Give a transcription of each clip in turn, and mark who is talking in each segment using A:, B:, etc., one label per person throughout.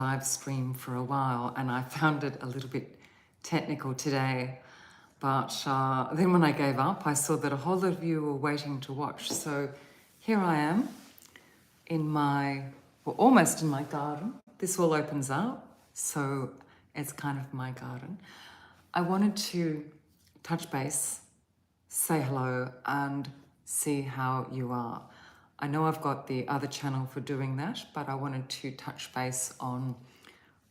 A: live stream for a while, and I found it a little bit technical today. But then when I gave up, I saw that a whole lot of you were waiting to watch. So here I am almost in my garden. This all opens up, so it's kind of my garden. I wanted to touch base, say hello, and see how you are. I know I've got the other channel for doing that, but I wanted to touch base on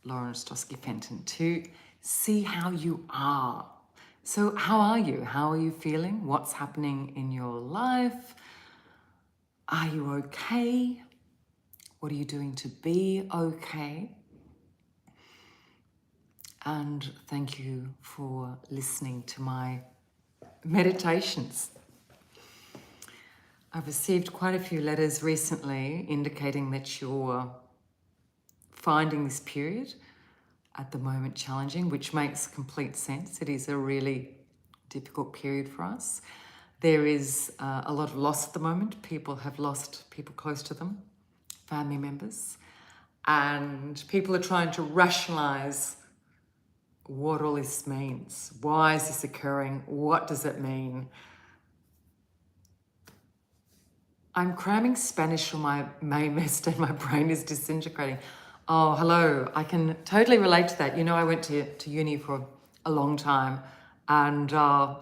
A: Lauren Ostrowski Fenton to see how you are. So how are you? How are you feeling? What's happening in your life? Are you okay? What are you doing to be okay? And thank you for listening to my meditations. I've received quite a few letters recently indicating that you're finding this period at the moment challenging, which makes complete sense. It is a really difficult period for us. There is a lot of loss at the moment. People have lost people close to them, family members, and people are trying to rationalize what all this means. Why is this occurring? What does it mean? I'm cramming Spanish for my main list and my brain is disintegrating. Oh, hello. I can totally relate to that. You know, I went to uni for a long time, and I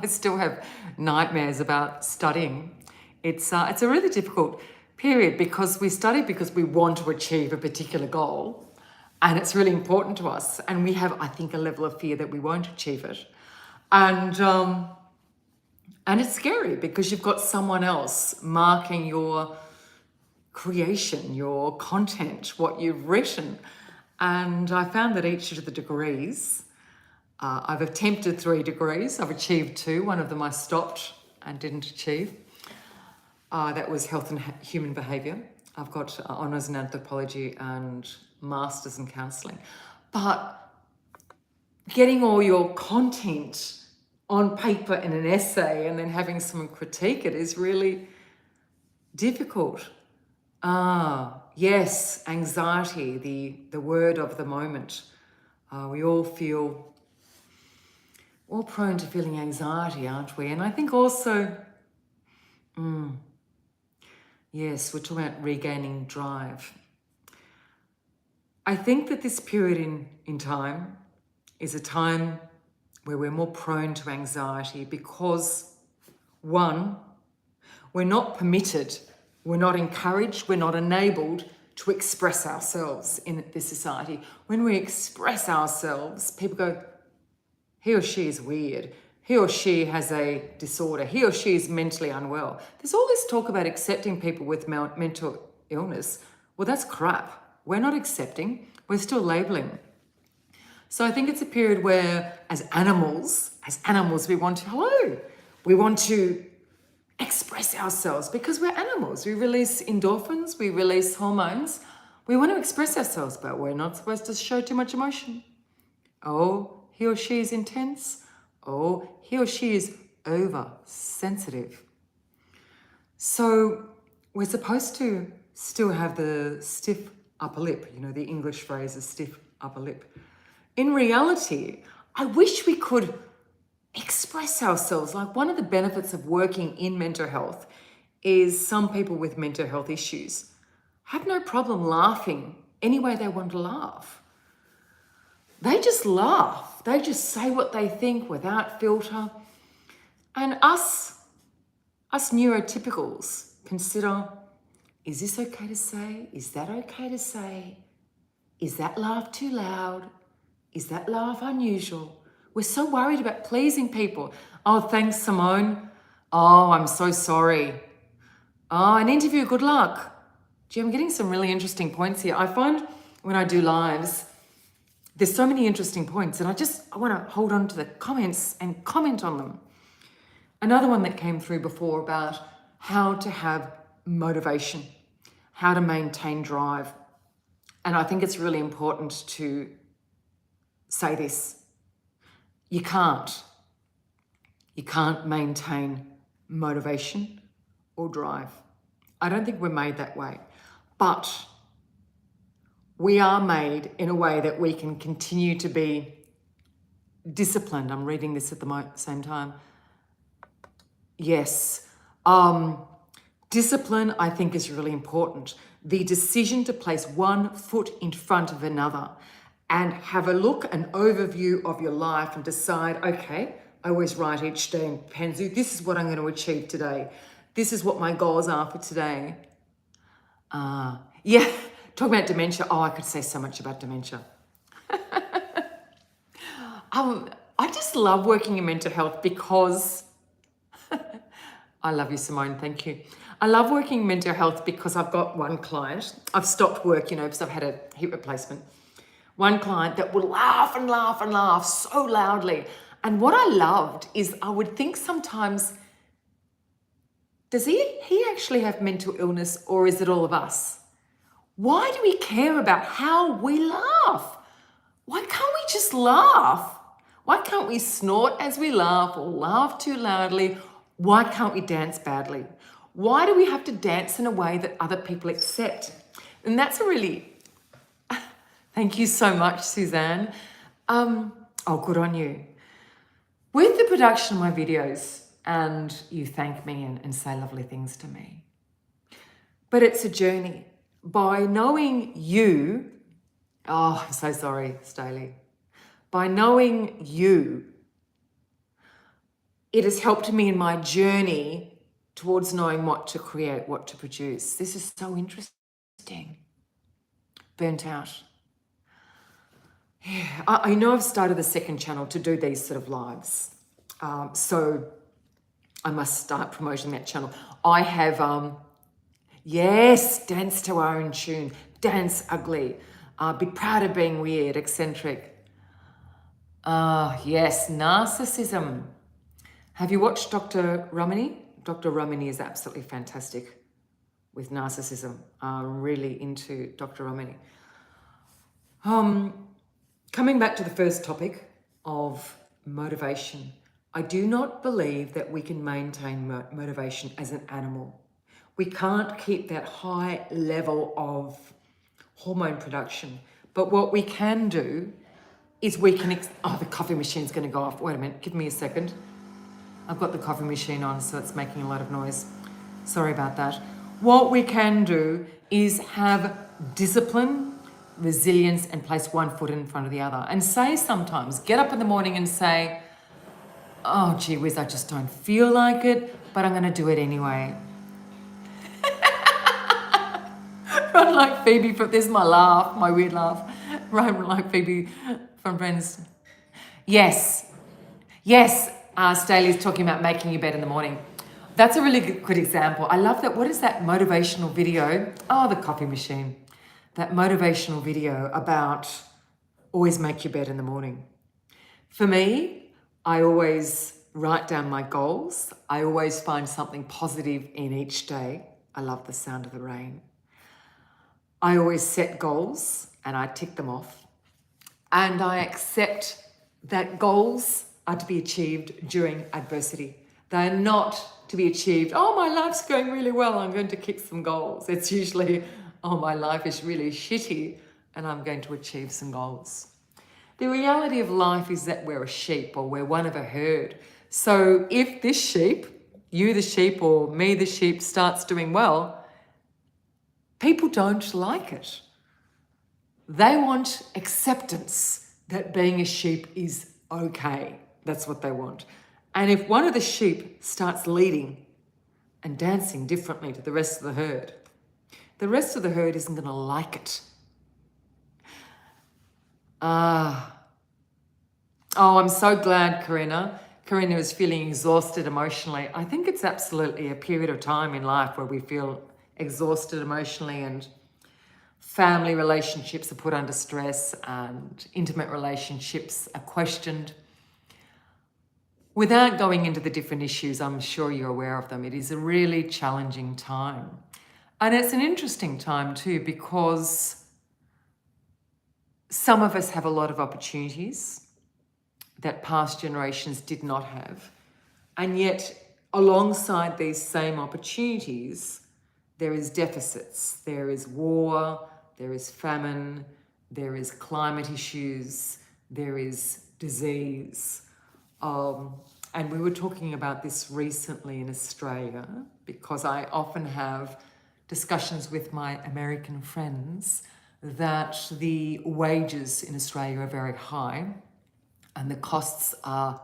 A: still have nightmares about studying. It's a really difficult period because we study because we want to achieve a particular goal, and it's really important to us. And we have, I think, a level of fear that we won't achieve it. And it's scary because you've got someone else marking your creation, your content, what you've written. And I found that each of the degrees, I've attempted 3 degrees, I've achieved 2. One of them I stopped and didn't achieve. That was health and human behaviour. I've got honours in anthropology and masters in counselling. But getting all your content on paper in an essay and then having someone critique it is really difficult. Yes, anxiety, the word of the moment. We all feel all prone to feeling anxiety, aren't we? And I think also, yes, we're talking about regaining drive. I think that this period in time is a time where we're more prone to anxiety because, one, we're not permitted, we're not encouraged, we're not enabled to express ourselves in this society. When we express ourselves, people go, he or she is weird, he or she has a disorder, he or she is mentally unwell. There's all this talk about accepting people with mental illness. Well, that's crap. We're not accepting, we're still labeling. So I think it's a period where as animals, we want to express ourselves because we're animals. We release endorphins, we release hormones. We want to express ourselves, but we're not supposed to show too much emotion. Oh, he or she is intense. Oh, he or she is oversensitive. So we're supposed to still have the stiff upper lip. You know, the English phrase is stiff upper lip. In reality, I wish we could express ourselves. Like, one of the benefits of working in mental health is some people with mental health issues have no problem laughing any way they want to laugh. They just laugh. They just say what they think without filter. And us neurotypicals consider, is this okay to say? Is that okay to say? Is that laugh too loud? Is that laugh unusual? We're so worried about pleasing people. Oh, thanks, Simone. Oh, I'm so sorry. Oh, an interview, good luck. Gee, I'm getting some really interesting points here. I find when I do lives, there's so many interesting points, and I want to hold on to the comments and comment on them. Another one that came through before about how to have motivation, how to maintain drive. And I think it's really important to say this. You can't maintain motivation or drive. I don't think we're made that way. But we are made in a way that we can continue to be disciplined. I'm reading this at the same time. Yes. Discipline, I think, is really important. The decision to place one foot in front of another and have a look, an overview of your life and decide, okay, I always write each day in Penzu, this is what I'm going to achieve today. This is what my goals are for today. Yeah, talking about dementia. Oh, I could say so much about dementia. I just love working in mental health because I love you, Simone. Thank you. I love working in mental health because I've got one client. I've stopped work, because I've had a hip replacement. One client that would laugh and laugh and laugh so loudly. And what I loved is I would think sometimes, does he actually have mental illness, or is it all of us? Why do we care about how we laugh? Why can't we just laugh? Why can't we snort as we laugh or laugh too loudly? Why can't we dance badly? Why do we have to dance in a way that other people accept? And that's a really, thank you so much, Suzanne. Good on you. With the production of my videos, and you thank me and say lovely things to me. But it's a journey. By knowing you, I'm so sorry, Staley. By knowing you, it has helped me in my journey towards knowing what to create, what to produce. This is so interesting. Burnt out. Yeah, I know I've started the second channel to do these sort of lives. So I must start promoting that channel. I have, yes, dance to our own tune, dance ugly, be proud of being weird, eccentric. Yes, narcissism. Have you watched Dr. Ramani? Dr. Ramani is absolutely fantastic with narcissism. I'm really into Dr. Ramani. Coming back to the first topic of motivation, I do not believe that we can maintain motivation as an animal. We can't keep that high level of hormone production. But what we can do is we can... the coffee machine's going to go off. Wait a minute, give me a second. I've got the coffee machine on, so it's making a lot of noise. Sorry about that. What we can do is have discipline, resilience, and place one foot in front of the other. And say sometimes, get up in the morning and say, oh, gee whiz, I just don't feel like it, but I'm going to do it anyway. Run like Phoebe, this is my laugh, my weird laugh. Run like Phoebe from Friends. Yes. Staley's talking about making your bed in the morning. That's a really good example. I love that. What is that motivational video? Oh, the coffee machine. That motivational video about always make your bed in the morning. For me, I always write down my goals. I always find something positive in each day. I love the sound of the rain. I always set goals and I tick them off. And I accept that goals are to be achieved during adversity. They're not to be achieved, oh, my life's going really well, I'm going to kick some goals. It's usually, oh, my life is really shitty and I'm going to achieve some goals. The reality of life is that we're a sheep, or we're one of a herd. So if this sheep, you the sheep or me the sheep, starts doing well, people don't like it. They want acceptance that being a sheep is okay. That's what they want. And if one of the sheep starts leading and dancing differently to the rest of the herd isn't going to like it. Oh, I'm so glad, Corinna. Corinna is feeling exhausted emotionally. I think it's absolutely a period of time in life where we feel exhausted emotionally, and family relationships are put under stress and intimate relationships are questioned. Without going into the different issues, I'm sure you're aware of them. It is a really challenging time. And it's an interesting time too, because some of us have a lot of opportunities that past generations did not have. And yet, alongside these same opportunities, there is deficits. There is war, there is famine, there is climate issues, there is disease. And we were talking about this recently in Australia because I often have discussions with my American friends that the wages in Australia are very high and the costs are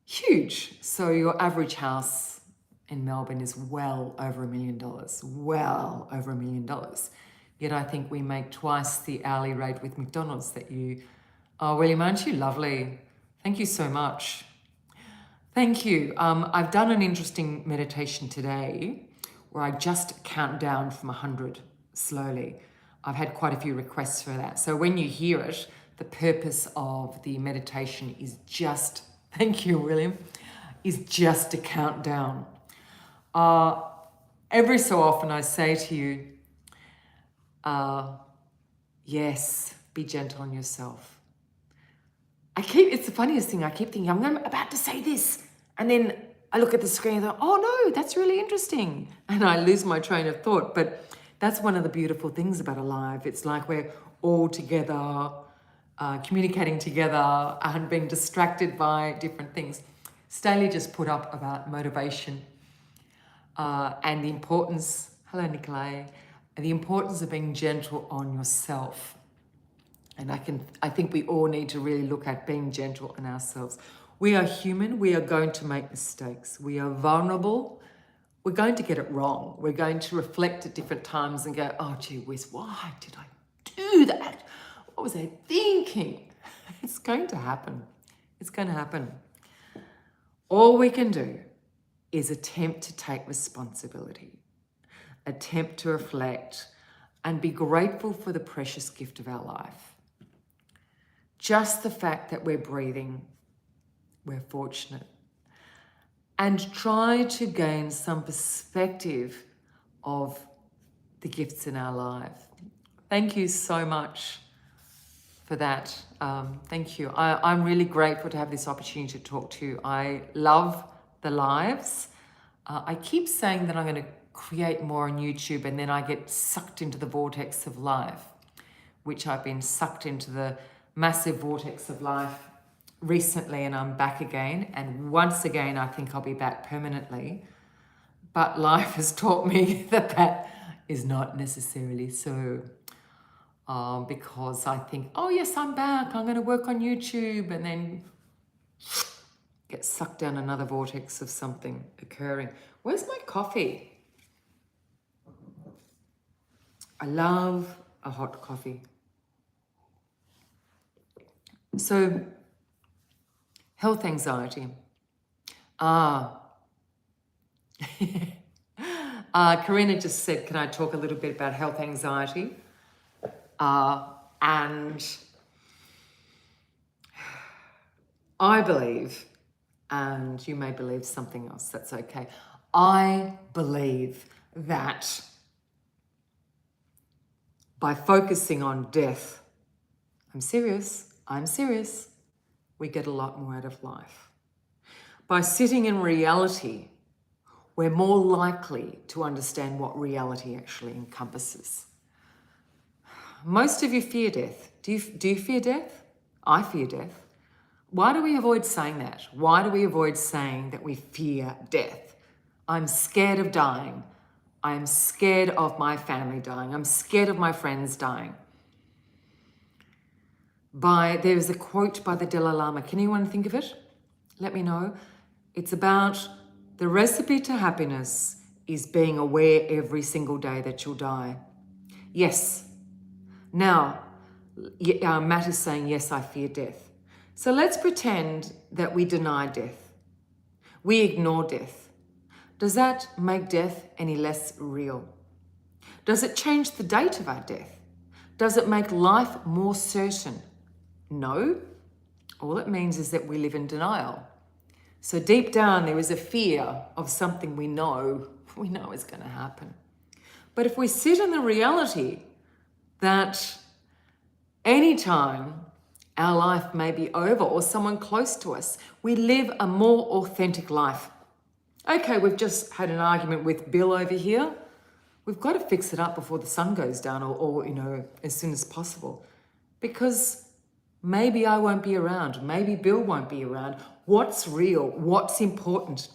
A: huge. So your average house in Melbourne is well over $1 million, well over $1 million. Yet I think we make twice the hourly rate with McDonald's that you... Oh, William, aren't you lovely? Thank you so much. Thank you. I've done an interesting meditation today where I just count down from 100 slowly. I've had quite a few requests for that. So when you hear it, the purpose of the meditation is just, thank you, William, is just to count down. Every so often I say to you, yes, be gentle on yourself. It's the funniest thing, I keep thinking, I'm about to say this. And then I look at the screen and go, oh no, that's really interesting. And I lose my train of thought. But that's one of the beautiful things about Alive. It's like we're all together, communicating together and being distracted by different things. Staley just put up about motivation and the importance, hello Nikolai, the importance of being gentle on yourself. And I think we all need to really look at being gentle on ourselves. We are human. We are going to make mistakes. We are vulnerable. We're going to get it wrong. We're going to reflect at different times and go, oh, gee whiz, why did I do that? What was I thinking? It's going to happen. It's going to happen. All we can do is attempt to take responsibility, attempt to reflect, and be grateful for the precious gift of our life. Just the fact that we're breathing, we're fortunate. And try to gain some perspective of the gifts in our life. Thank you so much for that. Thank you. I'm really grateful to have this opportunity to talk to you. I love the lives. I keep saying that I'm going to create more on YouTube and then I get sucked into the vortex of life, which I've been sucked into the massive vortex of life recently and I'm back again. And once again, I think I'll be back permanently. But life has taught me that is not necessarily so. Because I think, oh yes, I'm back. I'm going to work on YouTube and then get sucked down another vortex of something occurring. Where's my coffee? I love a hot coffee. So, health anxiety. Karina just said, can I talk a little bit about health anxiety? And I believe, and you may believe something else, that's okay. I believe that by focusing on death, I'm serious, we get a lot more out of life. By sitting in reality, we're more likely to understand what reality actually encompasses. Most of you fear death. Do you fear death? I fear death. Why do we avoid saying that? Why do we avoid saying that we fear death? I'm scared of dying. I'm scared of my family dying. I'm scared of my friends dying. There's a quote by the Dalai Lama. Can anyone think of it? Let me know. It's about the recipe to happiness is being aware every single day that you'll die. Yes. Now, Matt is saying, yes, I fear death. So let's pretend that we deny death. We ignore death. Does that make death any less real? Does it change the date of our death? Does it make life more certain? No. All it means is that we live in denial. So deep down, there is a fear of something we know is going to happen. But if we sit in the reality that anytime our life may be over or someone close to us, we live a more authentic life. Okay, we've just had an argument with Bill over here. We've got to fix it up before the sun goes down or as soon as possible. Because maybe I won't be around. Maybe Bill won't be around. What's real? What's important?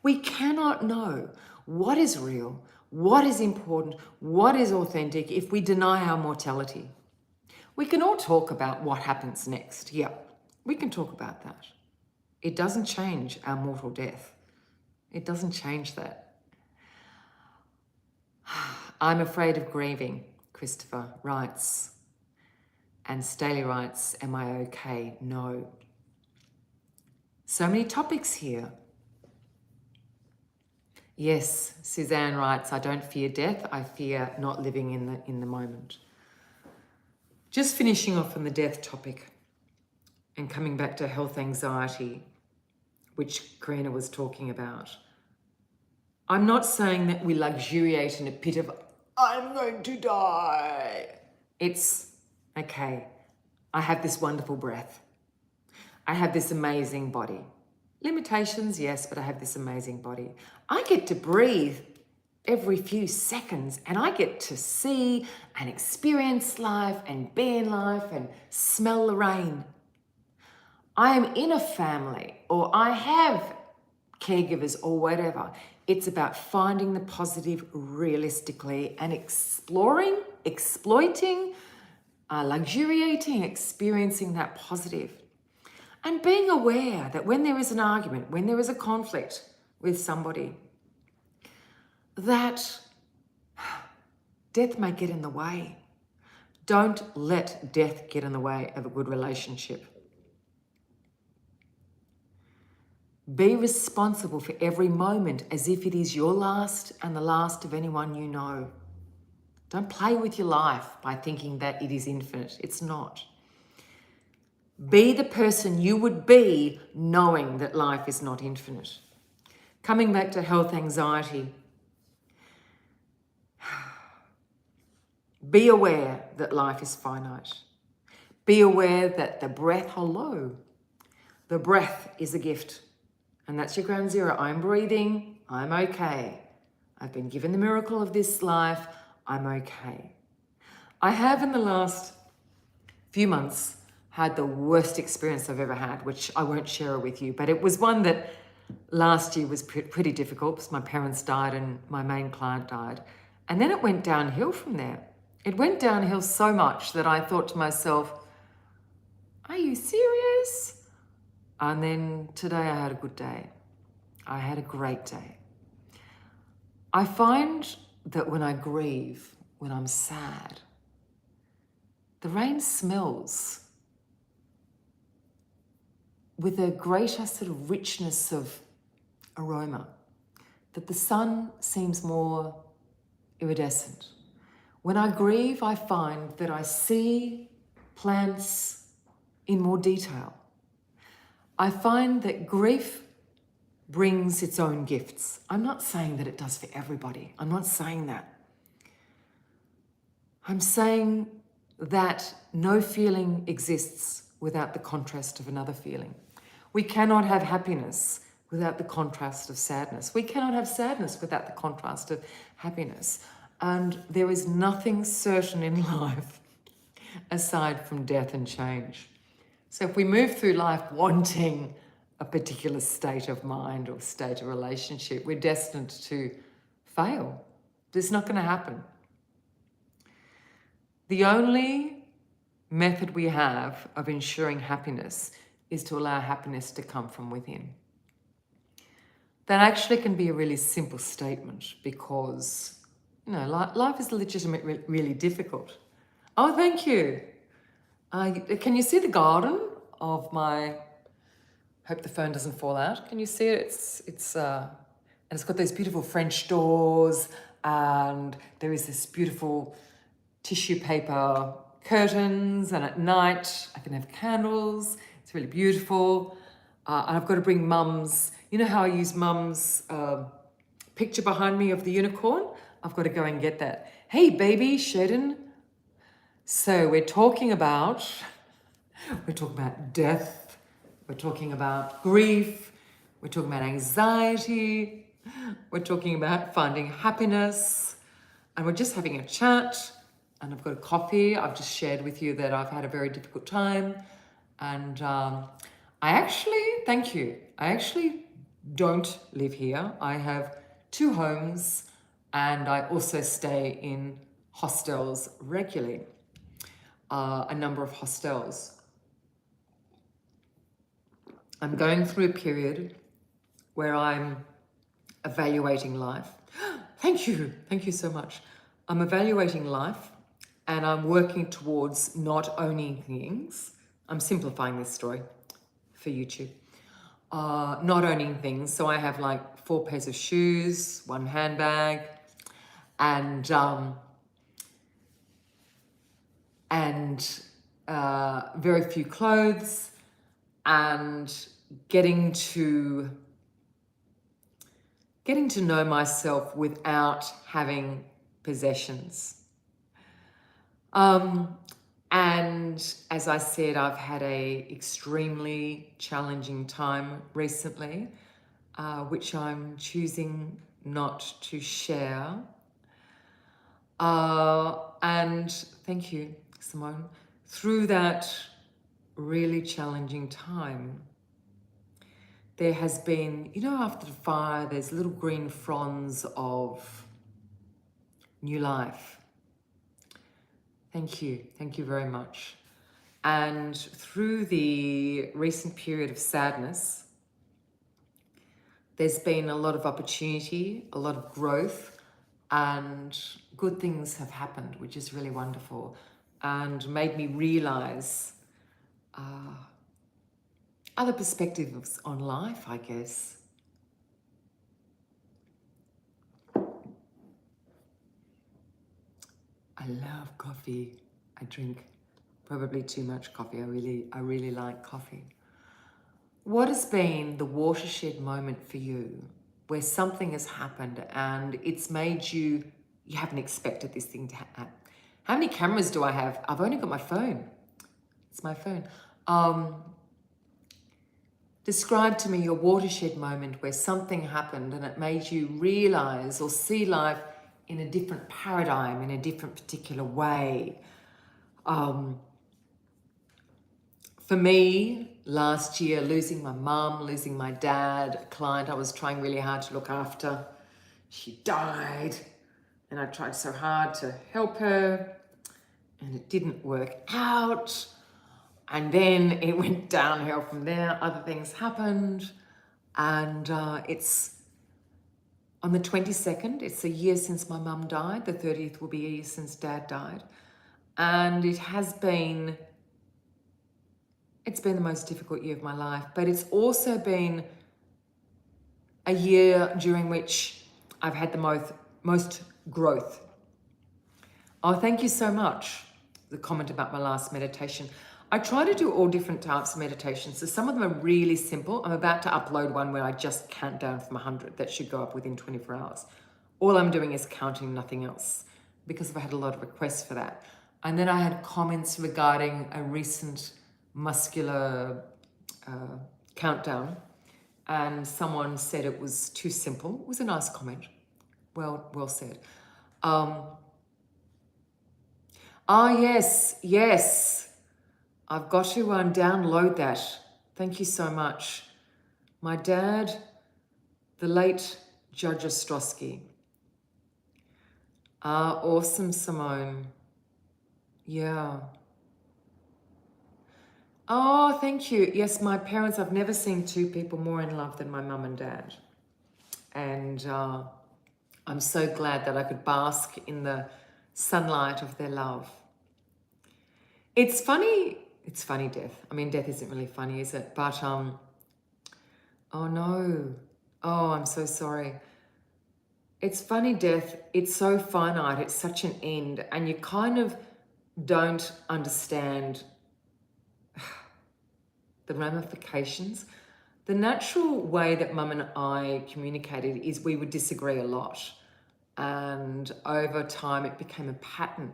A: We cannot know what is real, what is important, what is authentic if we deny our mortality. We can all talk about what happens next. Yeah, we can talk about that. It doesn't change our mortal death. It doesn't change that. I'm afraid of grieving, Christopher writes. And Staley writes, am I okay? No. So many topics here. Yes, Suzanne writes, I don't fear death. I fear not living in the moment. Just finishing off on the death topic and coming back to health anxiety, which Karina was talking about. I'm not saying that we luxuriate in a pit of, I'm going to die. It's, okay, I have this wonderful breath. I have this amazing body. Limitations, yes, but I have this amazing body. I get to breathe every few seconds and I get to see and experience life and be in life and smell the rain. I am in a family or I have caregivers or whatever. It's about finding the positive realistically and exploring, exploiting, luxuriating, experiencing that positive. And being aware that when there is an argument, when there is a conflict with somebody, that death may get in the way. Don't let death get in the way of a good relationship. Be responsible for every moment as if it is your last and the last of anyone you know. Don't play with your life by thinking that it is infinite. It's not. Be the person you would be knowing that life is not infinite. Coming back to health anxiety, be aware that life is finite. Be aware that the breath, the breath is a gift. And that's your ground zero. I'm breathing, I'm okay. I've been given the miracle of this life, I'm okay. I have in the last few months had the worst experience I've ever had, which I won't share with you, but it was one that last year was pretty difficult because my parents died and my main client died. And then it went downhill from there. It went downhill so much that I thought to myself, are you serious? And then today I had a good day. I had a great day. I find that when I grieve, when I'm sad, the rain smells with a greater sort of richness of aroma, that the sun seems more iridescent. When I grieve, I find that I see plants in more detail. I find that grief brings its own gifts. I'm not saying that it does for everybody. I'm not saying that. I'm saying that no feeling exists without the contrast of another feeling. We cannot have happiness without the contrast of sadness. We cannot have sadness without the contrast of happiness. And there is nothing certain in life aside from death and change. So if we move through life wanting a particular state of mind or state of relationship, we're destined to fail. It's not going to happen. The only method we have of ensuring happiness is to allow happiness to come from within. That actually can be a really simple statement because, life is legitimately really difficult. Oh, thank you. Can you see the garden of my... Hope the phone doesn't fall out. Can you see it? And it's got those beautiful French doors, and there is this beautiful tissue paper curtains, and at night I can have candles. It's really beautiful. And I've got to bring Mum's, how I use Mum's picture behind me of the unicorn? I've got to go and get that. Hey, baby, Shedden. So we're talking about death. We're talking about grief. We're talking about anxiety. We're talking about finding happiness. and we're just having a chat, and I've got a coffee. I've just shared with you that I've had a very difficult time, and thank you, I actually don't live here. I have 2 homes, and I also stay in hostels regularly, a number of hostels. I'm going through a period where I'm evaluating life. Thank you so much. I'm evaluating life, and I'm working towards not owning things. I'm simplifying this story for YouTube. Not owning things. So I have like 4 pairs of shoes, 1 handbag, and very few clothes, and getting to know myself without having possessions. And as I said, I've had a extremely challenging time recently, which I'm choosing not to share. And thank you, Simone. Through that really challenging time, there has been, after the fire, there's little green fronds of new life. Thank you very much. And through the recent period of sadness, there's been a lot of opportunity, a lot of growth, and good things have happened, which is really wonderful, and made me realize other perspectives on life, I guess. I love coffee. I drink probably too much coffee. I really like coffee. What has been the watershed moment for you where something has happened and it's made you haven't expected this thing to happen? How many cameras do I have? I've only got my phone. It's my phone. Describe to me your watershed moment where something happened and it made you realize or see life in a different paradigm, in a different particular way. For me, last year, losing my mum, losing my dad, a client I was trying really hard to look after, she died, and I tried so hard to help her, and it didn't work out. And then it went downhill from there. Other things happened, and it's on the 22nd. It's a year since my mum died. The 30th will be a year since Dad died, and it's been the most difficult year of my life. But it's also been a year during which I've had the most growth. Oh, thank you so much. The comment about my last meditation. I try to do all different types of meditations. So some of them are really simple. I'm about to upload one where I just count down from 100. That should go up within 24 hours. All I'm doing is counting, nothing else, because I've had a lot of requests for that. And then I had comments regarding a recent Muscular countdown, and someone said it was too simple. It was a nice comment. Well said. Yes. I've got to download that. Thank you so much. My dad, the late Judge Ostrowski. Awesome, Simone. Yeah. Oh, thank you. Yes, my parents, I've never seen 2 people more in love than my mum and dad. And I'm so glad that I could bask in the sunlight of their love. It's funny, death. I mean, death isn't really funny, is it? But, oh no. Oh, I'm so sorry. It's funny, death. It's so finite. It's such an end. And you kind of don't understand the ramifications. The natural way that Mum and I communicated is we would disagree a lot. And over time, it became a pattern.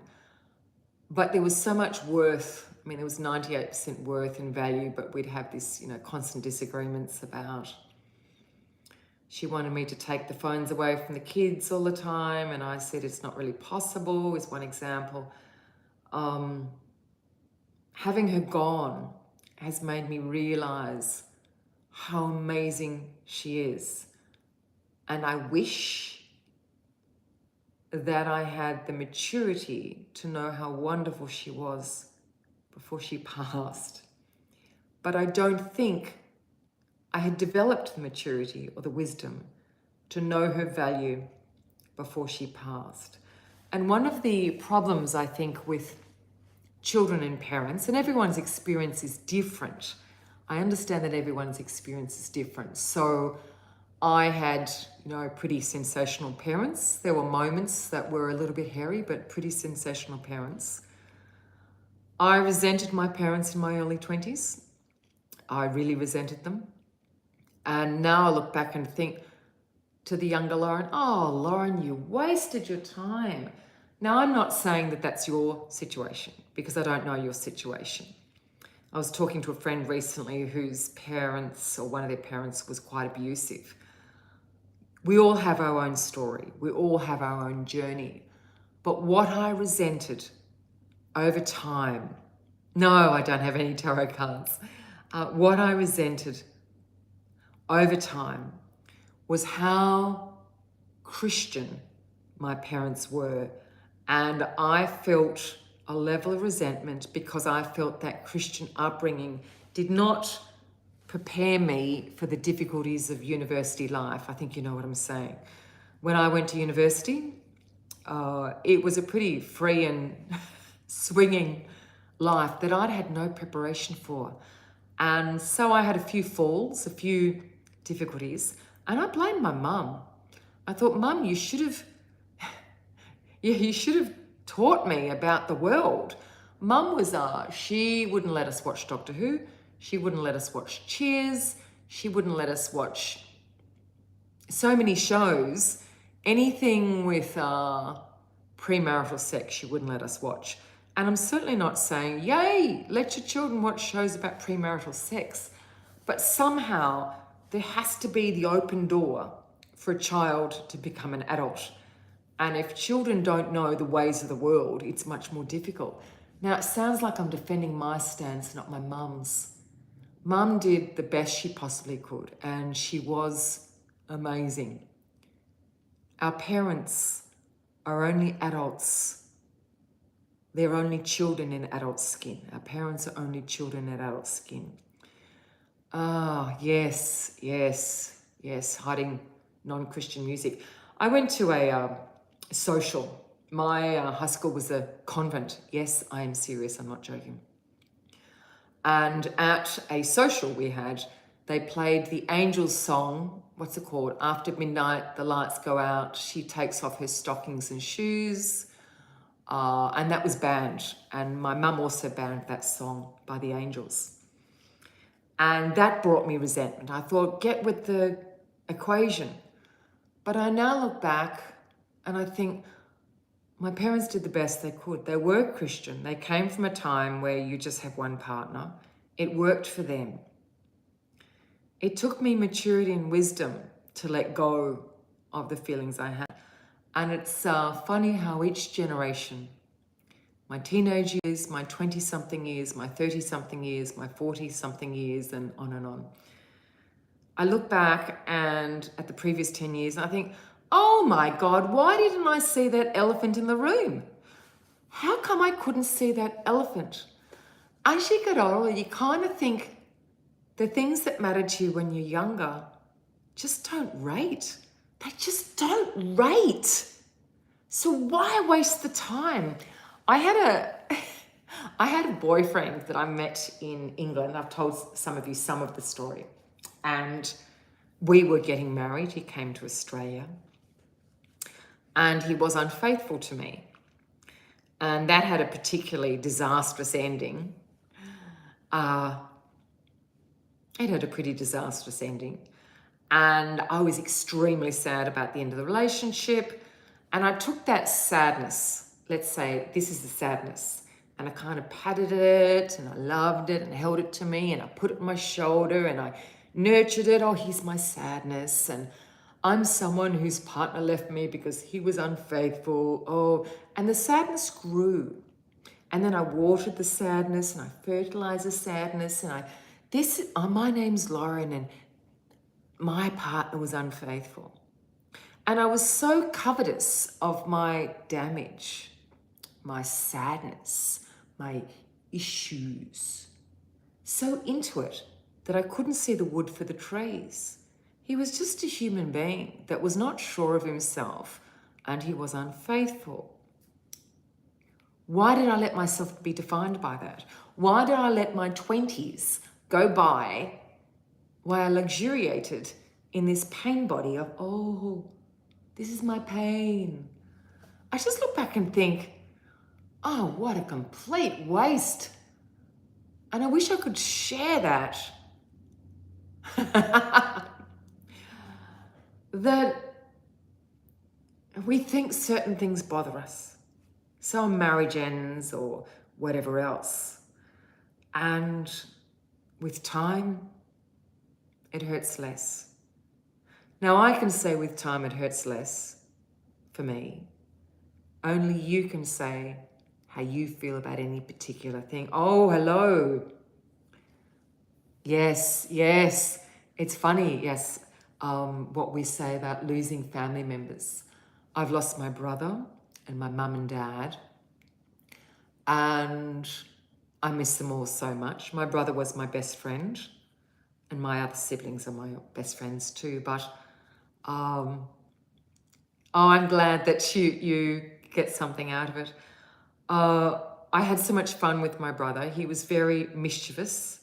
A: But there was so much worth. I mean, there was 98% worth and value, but we'd have this, constant disagreements about She wanted me to take the phones away from the kids all the time, and I said it's not really possible, is one example. Having her gone has made me realize how amazing she is. And I wish that I had the maturity to know how wonderful she was before she passed. But I don't think I had developed the maturity or the wisdom to know her value before she passed. And one of the problems, I think, with children and parents, and everyone's experience is different. I understand that everyone's experience is different. So I had, pretty sensational parents. There were moments that were a little bit hairy, but pretty sensational parents. I resented my parents in my early 20s. I really resented them. And now I look back and think to the younger Lauren, oh, Lauren, you wasted your time. Now, I'm not saying that that's your situation because I don't know your situation. I was talking to a friend recently whose parents, or one of their parents, was quite abusive. We all have our own story. We all have our own journey. But what I resented over time, no, I don't have any tarot cards. What I resented over time was how Christian my parents were. And I felt a level of resentment because I felt that Christian upbringing did not prepare me for the difficulties of university life. I think you know what I'm saying. When I went to university, it was a pretty free and swinging life that I'd had no preparation for. And so I had a few falls, a few difficulties, and I blamed my mum. I thought, Mum, you should have taught me about the world. Mum was, she wouldn't let us watch Doctor Who. She wouldn't let us watch Cheers. She wouldn't let us watch so many shows. Anything with premarital sex, she wouldn't let us watch. And I'm certainly not saying, yay, let your children watch shows about premarital sex. But somehow there has to be the open door for a child to become an adult. And if children don't know the ways of the world, it's much more difficult. Now, it sounds like I'm defending my stance, not my mum's. Mum did the best she possibly could, and she was amazing. Our parents are only adults. They're only children in adult skin. Our parents are only children in adult skin. Yes, hiding non-Christian music. I went to a social. My high school was a convent. Yes, I am serious, I'm not joking. And at a social we had, they played the Angels song, what's it called? After midnight, the lights go out, she takes off her stockings and shoes. And that was banned. And my mum also banned that song by the Angels. And that brought me resentment. I thought, get with the equation. But I now look back and I think my parents did the best they could. They were Christian. They came from a time where you just have one partner. It worked for them. It took me maturity and wisdom to let go of the feelings I had. And it's funny how each generation, my teenage years, my 20-something years, my 30-something years, my 40-something years, and on. I look back and at the previous 10 years and I think, oh my God, why didn't I see that elephant in the room? How come I couldn't see that elephant? As you get older, you kind of think the things that matter to you when you're younger just don't rate. They just don't rate. So why waste the time? I had a boyfriend that I met in England. I've told some of you some of the story. And we were getting married. He came to Australia. And he was unfaithful to me. And that had a particularly disastrous ending. It had a pretty disastrous ending. And I was extremely sad about the end of the relationship. And I took that sadness, let's say this is the sadness, and I kind of patted it and I loved it and held it to me and I put it on my shoulder and I nurtured it. Oh, here's my sadness. And I'm someone whose partner left me because he was unfaithful. Oh, and the sadness grew. And then I watered the sadness and I fertilized the sadness and my name's Lauren and my partner was unfaithful. And I was so covetous of my damage, my sadness, my issues, so into it that I couldn't see the wood for the trees. He was just a human being that was not sure of himself and he was unfaithful. Why did I let myself be defined by that? Why did I let my 20s go by while I luxuriated in this pain body of, oh, this is my pain? I just look back and think, oh, what a complete waste. And I wish I could share that. That we think certain things bother us. So our marriage ends or whatever else. And with time, it hurts less. Now I can say with time it hurts less for me. Only you can say how you feel about any particular thing. Oh, hello. Yes. It's funny, yes, what we say about losing family members. I've lost my brother and my mum and dad, and I miss them all so much. My brother was my best friend, and my other siblings are my best friends too, but I'm glad that you get something out of it. I had so much fun with my brother. He was very mischievous.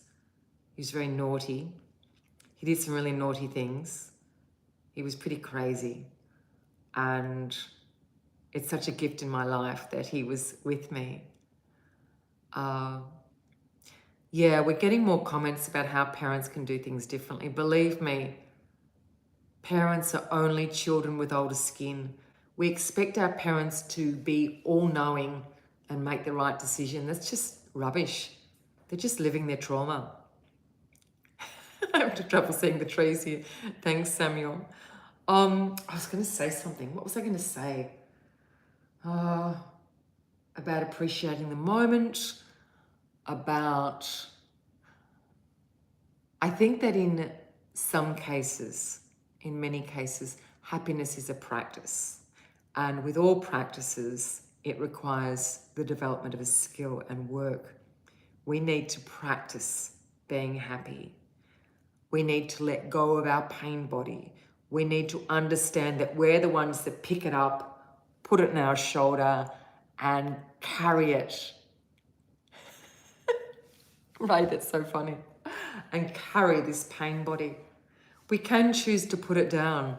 A: He was very naughty. He did some really naughty things. He was pretty crazy. And it's such a gift in my life that he was with me. Yeah, we're getting more comments about how parents can do things differently. Believe me, parents are only children with older skin. We expect our parents to be all-knowing and make the right decision. That's just rubbish. They're just living their trauma. I have trouble seeing the trees here. Thanks, Samuel. I was going to say something. What was I going to say? About appreciating the moment, I think that in some cases, in many cases, happiness is a practice. And with all practices, it requires the development of a skill and work. We need to practice being happy. We need to let go of our pain body. We need to understand that we're the ones that pick it up, put it in our shoulder, and carry it. Right, that's so funny. And carry this pain body. We can choose to put it down.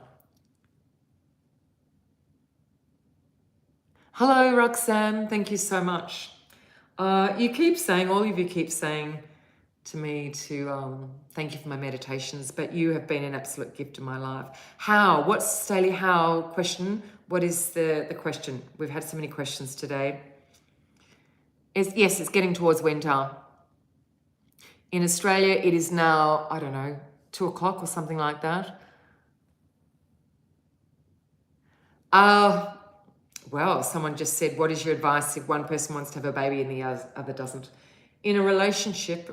A: Hello, Roxanne. Thank you so much. You keep saying, all of you keep saying to me to thank you for my meditations, but you have been an absolute gift in my life. How? What's Staley how question? What is the question? We've had so many questions today. Yes, it's getting towards winter. In Australia, it is now, I don't know, 2 o'clock or something like that. Well, someone just said, what is your advice if one person wants to have a baby and the other doesn't? In a relationship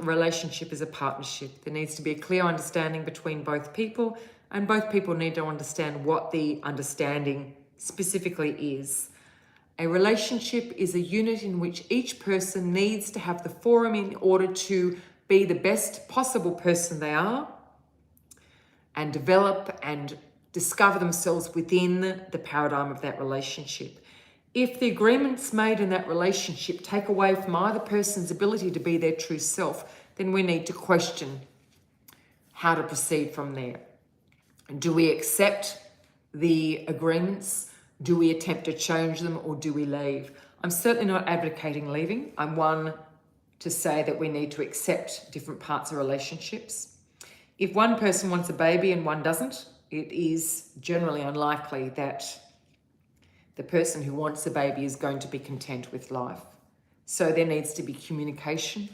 A: is a partnership. There needs to be a clear understanding between both people, and both people need to understand what the understanding specifically is. A relationship is a unit in which each person needs to have the forum in order to be the best possible person they are and develop and discover themselves within the paradigm of that relationship. If the agreements made in that relationship take away from either person's ability to be their true self, then we need to question how to proceed from there. Do we accept the agreements? Do we attempt to change them, or do we leave? I'm certainly not advocating leaving. I'm one to say that we need to accept different parts of relationships. If one person wants a baby and one doesn't, it is generally unlikely that the person who wants a baby is going to be content with life. So there needs to be communication,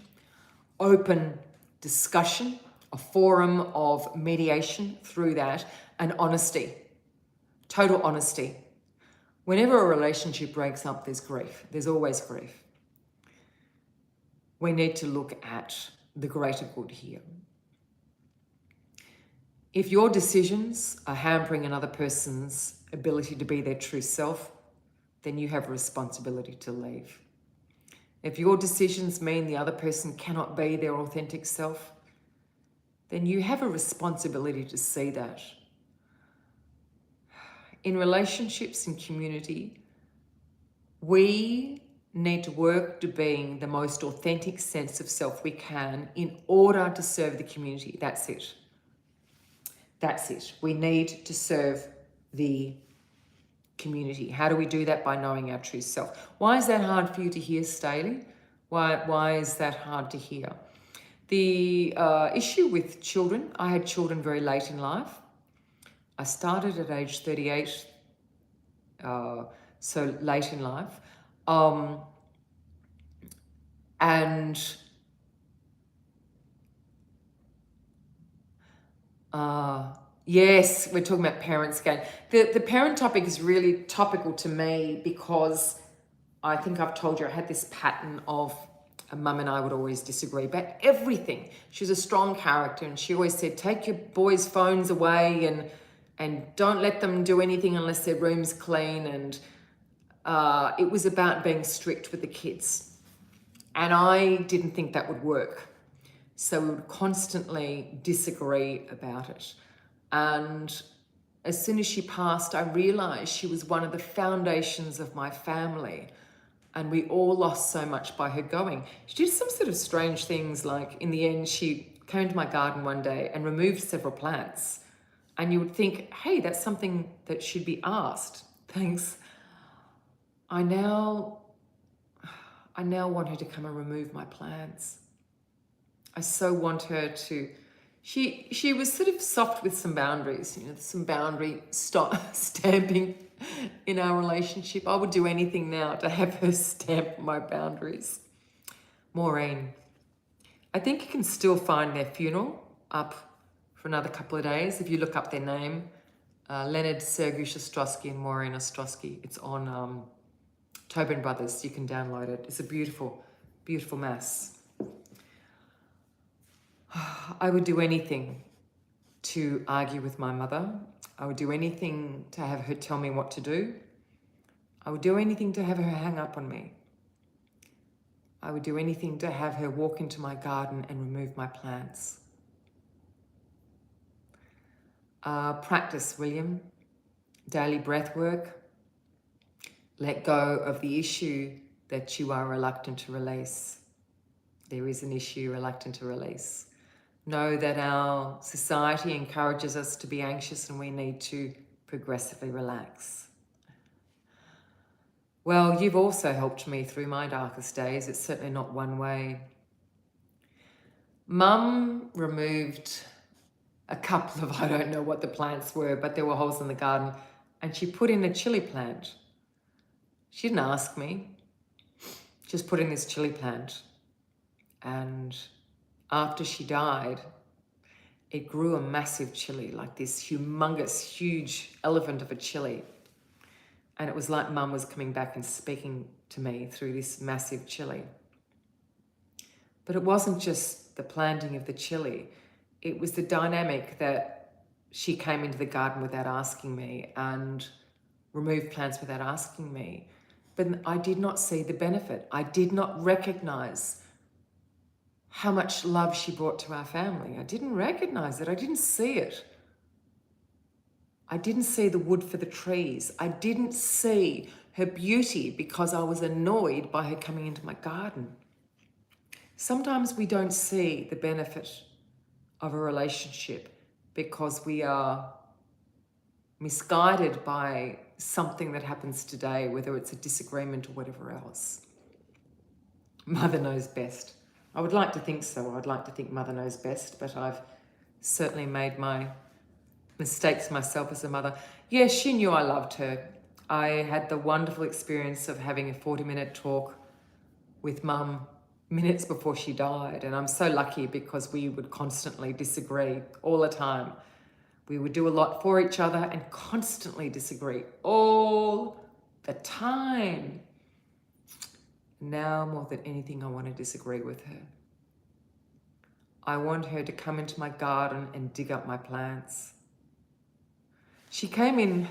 A: open discussion, a forum of mediation through that, and honesty. Total honesty. Whenever a relationship breaks up, there's grief. There's always grief. We need to look at the greater good here. If your decisions are hampering another person's ability to be their true self, then you have a responsibility to leave. If your decisions mean the other person cannot be their authentic self, then you have a responsibility to see that. In relationships and community, we need to work to being the most authentic sense of self we can in order to serve the community. That's it. That's it. We need to serve the community. How do we do that? By knowing our true self. Why is that hard for you to hear, Staley? Why is that hard to hear? The issue with children, I had children very late in life. I started at age 38, so late in life. Yes, we're talking about parents again. The parent topic is really topical to me because I think I've told you I had this pattern of Mum and I would always disagree about everything. She was a strong character and she always said, take your boys' phones away and don't let them do anything unless their room's clean. And it was about being strict with the kids. And I didn't think that would work. So we would constantly disagree about it. And as soon as she passed, I realized she was one of the foundations of my family. And we all lost so much by her going. She did some sort of strange things, like in the end, she came to my garden one day and removed several plants. And you would think, hey, that's something that should be asked. Thanks. I now want her to come and remove my plants. I so want her to, she was sort of soft with some boundaries, some boundary stamping in our relationship. I would do anything now to have her stamp my boundaries. Maureen, I think you can still find their funeral up for another couple of days. If you look up their name, Leonard Sergiusz Ostrowski and Maureen Ostrowski, it's on Tobin Brothers. You can download it. It's a beautiful, beautiful mass. I would do anything to argue with my mother. I would do anything to have her tell me what to do. I would do anything to have her hang up on me. I would do anything to have her walk into my garden and remove my plants. Practice, William. Daily breath work. Let go of the issue that you are reluctant to release. There is an issue you're reluctant to release. Know that our society encourages us to be anxious and we need to progressively relax. Well, you've also helped me through my darkest days. It's certainly not one way. Mum removed a couple of, I don't know what the plants were, but there were holes in the garden, and she put in a chili plant. She didn't ask me. Just put in this chili plant. And after she died, it grew a massive chili, like this humongous, huge elephant of a chili. And it was like Mum was coming back and speaking to me through this massive chili. But it wasn't just the planting of the chili. It was the dynamic that she came into the garden without asking me and removed plants without asking me. But I did not see the benefit. I did not recognize how much love she brought to our family. I didn't recognize it. I didn't see it. I didn't see the wood for the trees. I didn't see her beauty because I was annoyed by her coming into my garden. Sometimes we don't see the benefit of a relationship because we are misguided by something that happens today, whether it's a disagreement or whatever else. Mother knows best. I would like to think so. I'd like to think Mother knows best, but I've certainly made my mistakes myself as a mother. Yes, she knew I loved her. I had the wonderful experience of having a 40-minute talk with Mum minutes before she died, and I'm so lucky because we would constantly disagree all the time. We would do a lot for each other and constantly disagree all the time. Now, more than anything, I want to disagree with her. I want her to come into my garden and dig up my plants. She came in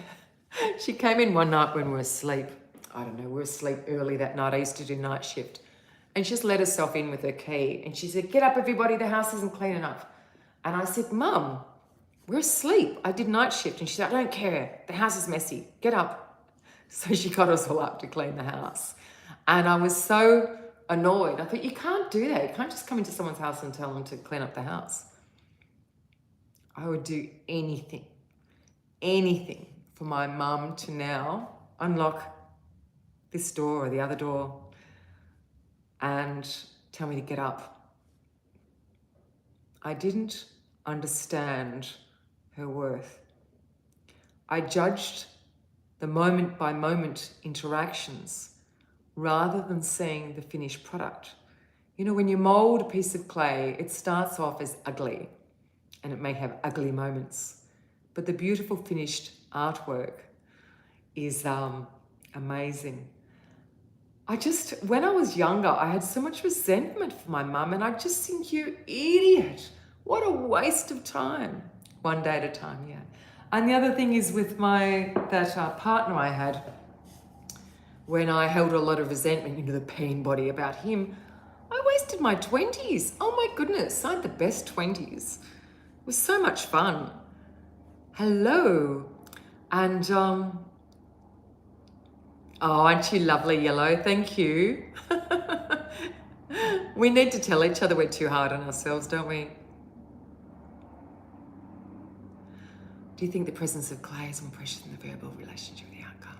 A: one night when we were asleep. I don't know, we were asleep early that night. I used to do night shift. And she just let herself in with her key. And she said, "Get up, everybody, the house isn't clean enough." And I said, "Mum, we're asleep. I did night shift." And she said, "I don't care. The house is messy. Get up." So she got us all up to clean the house. And I was so annoyed. I thought, you can't do that. You can't just come into someone's house and tell them to clean up the house. I would do anything for my mum to now unlock this door or the other door and tell me to get up. I didn't understand her worth. I judged the moment by moment interactions rather than seeing the finished product. You know, when you mold a piece of clay, it starts off as ugly and it may have ugly moments, but the beautiful finished artwork is amazing. When I was younger, I had so much resentment for my mum, and I just think, you idiot, what a waste of time. One day at a time, yeah. And the other thing is with that partner I had, when I held a lot of resentment, you know, the pain body about him, I wasted my 20s. Oh my goodness, I had the best 20s. It was so much fun. Hello. And, oh, aren't you lovely, Yellow? Thank you. We need to tell each other we're too hard on ourselves, don't we? Do you think the presence of clay is more precious than the variable relationship with the outcome?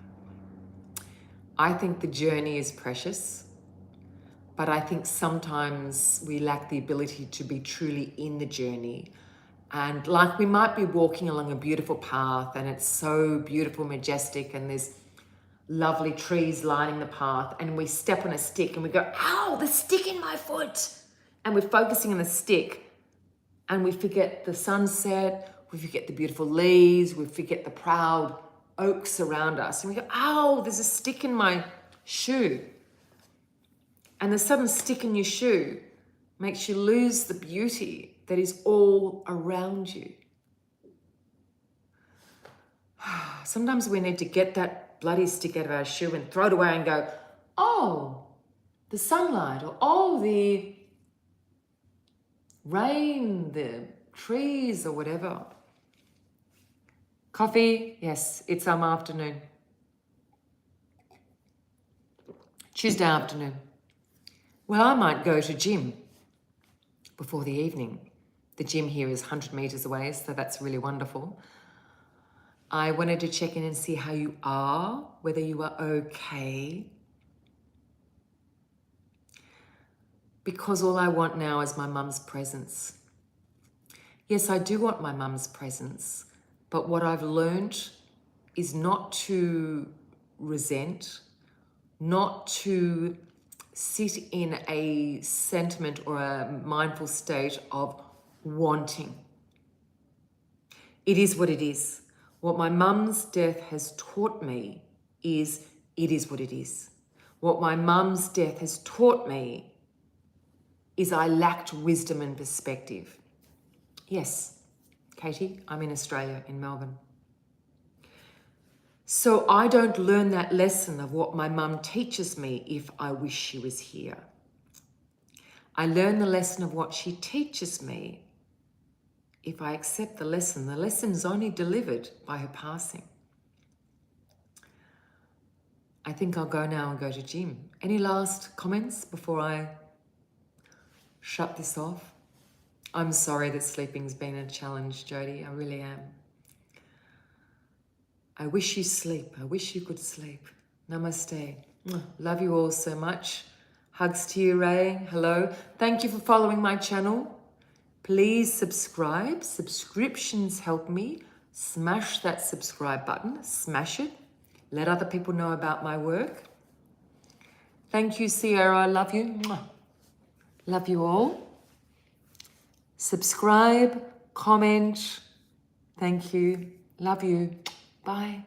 A: I think the journey is precious, but I think sometimes we lack the ability to be truly in the journey. And like we might be walking along a beautiful path and it's so beautiful, majestic, and there's lovely trees lining the path, and we step on a stick and we go, "Ow, the stick in my foot." And we're focusing on the stick and we forget the sunset, we forget the beautiful leaves, we forget the proud oaks around us. And we go, "Ow, there's a stick in my shoe." And the sudden stick in your shoe makes you lose the beauty that is all around you. Sometimes we need to get that bloody stick out of our shoe and throw it away and go, "Oh, the sunlight," or "Oh, the rain, the trees," or whatever. Coffee? Yes, it's afternoon. Tuesday afternoon. Well, I might go to gym before the evening. The gym here is 100 meters away, so that's really wonderful. I wanted to check in and see how you are, whether you are okay. Because all I want now is my mum's presence. Yes, I do want my mum's presence, but what I've learned is not to resent, not to sit in a sentiment or a mindful state of wanting. It is what it is. What my mum's death has taught me is it is what it is. What my mum's death has taught me is I lacked wisdom and perspective. Yes, Katie, I'm in Australia, in Melbourne. So I don't learn that lesson of what my mum teaches me if I wish she was here. I learn the lesson of what she teaches me if I accept the lesson. The lesson is only delivered by her passing. I think I'll go now and go to gym. Any last comments before I shut this off? I'm sorry that sleeping's been a challenge, Jody. I really am. I wish you sleep. I wish you could sleep. Namaste. Love you all so much. Hugs to you, Ray. Hello. Thank you for following my channel. Please subscribe. Subscriptions help me. Smash that subscribe button. Smash it. Let other people know about my work. Thank you, Sierra. I love you. Love you all. Subscribe, comment, Thank you. Love you. Bye.